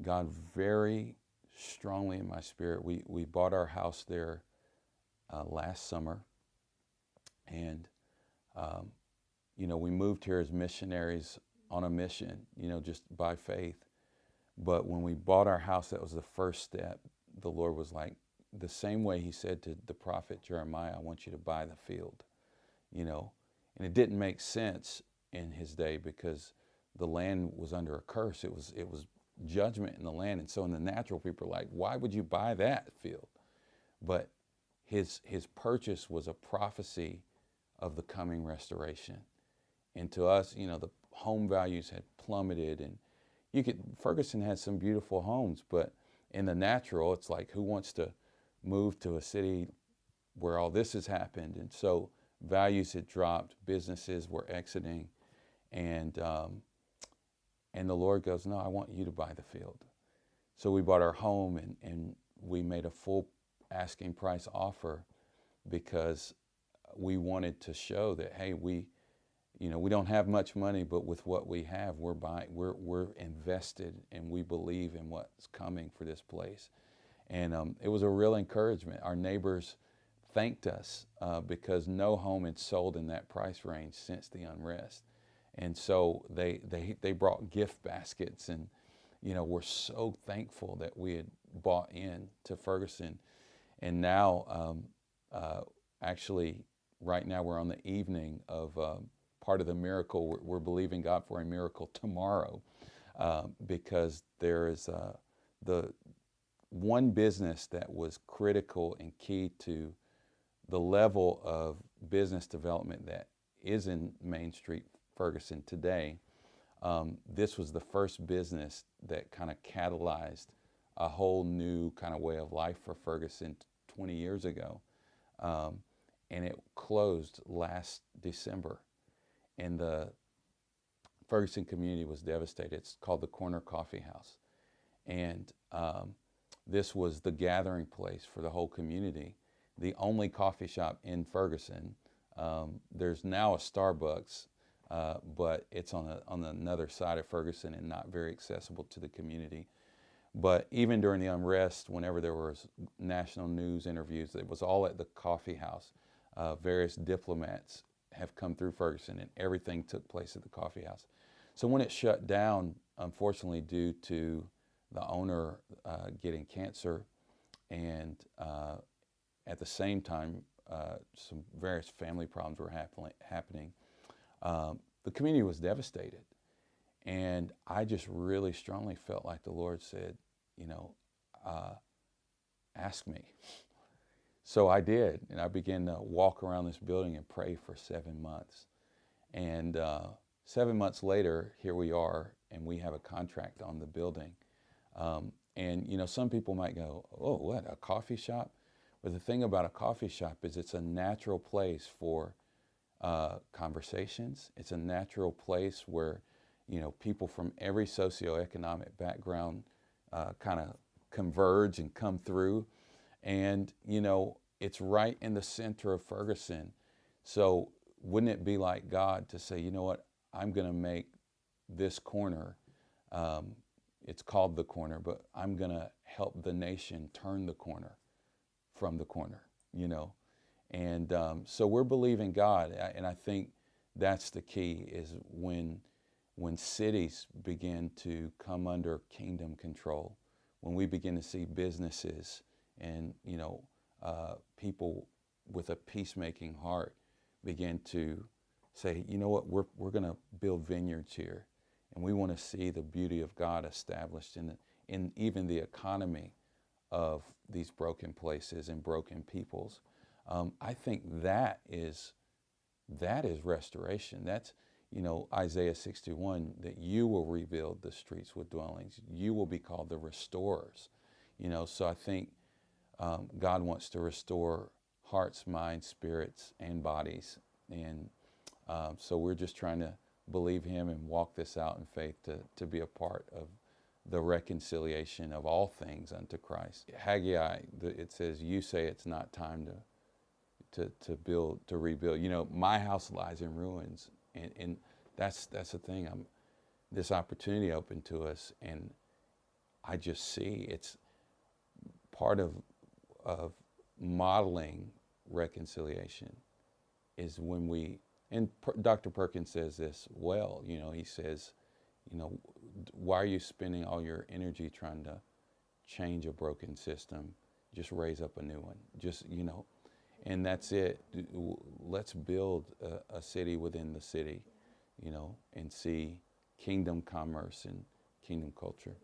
God very strongly in my spirit. We bought our house there last summer, and um, we moved here as missionaries on a mission, just by faith. But when we bought our house, that was the first step. The Lord was like, the same way He said to the prophet Jeremiah, I want you to buy the field, And it didn't make sense in His day because the land was under a curse. It was judgment in the land. And so in the natural, people are like, why would you buy that field? But his purchase was a prophecy of the coming restoration. And to us, the home values had plummeted, and Ferguson had some beautiful homes, but in the natural, it's like, who wants to move to a city where all this has happened? And so values had dropped, businesses were exiting, and the Lord goes, no, I want you to buy the field. So we bought our home, and we made a full asking price offer because we wanted to show that, hey, we don't have much money, but with what we have, we're invested, and we believe in what's coming for this place. And it was a real encouragement. Our neighbors thanked us because no home had sold in that price range since the unrest. And so they brought gift baskets, and we're so thankful that we had bought in to Ferguson. And now, actually, right now we're on the evening of part of the miracle. We're believing God for a miracle tomorrow because there is the one business that was critical and key to the level of business development that is in Main Street, Ferguson today. This was the first business that kind of catalyzed a whole new kind of way of life for Ferguson 20 years ago. And it closed last December. And the Ferguson community was devastated. It's called the Corner Coffee House. And this was the gathering place for the whole community. The only coffee shop in Ferguson. There's now a Starbucks, but it's on another side of Ferguson and not very accessible to the community. But even during the unrest, whenever there was national news interviews, it was all at the coffee house. Various diplomats have come through Ferguson, and everything took place at the coffee house. So when it shut down, unfortunately, due to the owner getting cancer, and at the same time, some various family problems were happening, the community was devastated. And I just really strongly felt like the Lord said, ask me. So I did, and I began to walk around this building and pray for 7 months. And 7 months later, here we are, and we have a contract on the building. And some people might go, oh, what, a coffee shop? But the thing about a coffee shop is it's a natural place for conversations. It's a natural place where people from every socioeconomic background kind of converge and come through. And, it's right in the center of Ferguson. So wouldn't it be like God to say, you know what, I'm going to make this corner, it's called the corner, but I'm going to help the nation turn the corner from the corner, And so we're believing God. And I think that's the key is when cities begin to come under kingdom control, when we begin to see businesses and people with a peacemaking heart begin to say, you know what, we're going to build vineyards here, and we want to see the beauty of God established in even the economy of these broken places and broken peoples. I think that is restoration. That's Isaiah 61, that you will rebuild the streets with dwellings. You will be called the restorers. So I think God wants to restore hearts, minds, spirits, and bodies. And so we're just trying to believe Him and walk this out in faith to be a part of the reconciliation of all things unto Christ. Haggai, it says, you say it's not time to rebuild. My house lies in ruins. And that's the thing. This opportunity opened to us, and I just see it's part of modeling reconciliation is when we, and Dr. Perkins says this well, you know, he says, you know, why are you spending all your energy trying to change a broken system? Just raise up a new one. Just, you know, and that's it. Let's build a city within the city, you know, and see kingdom commerce and kingdom culture.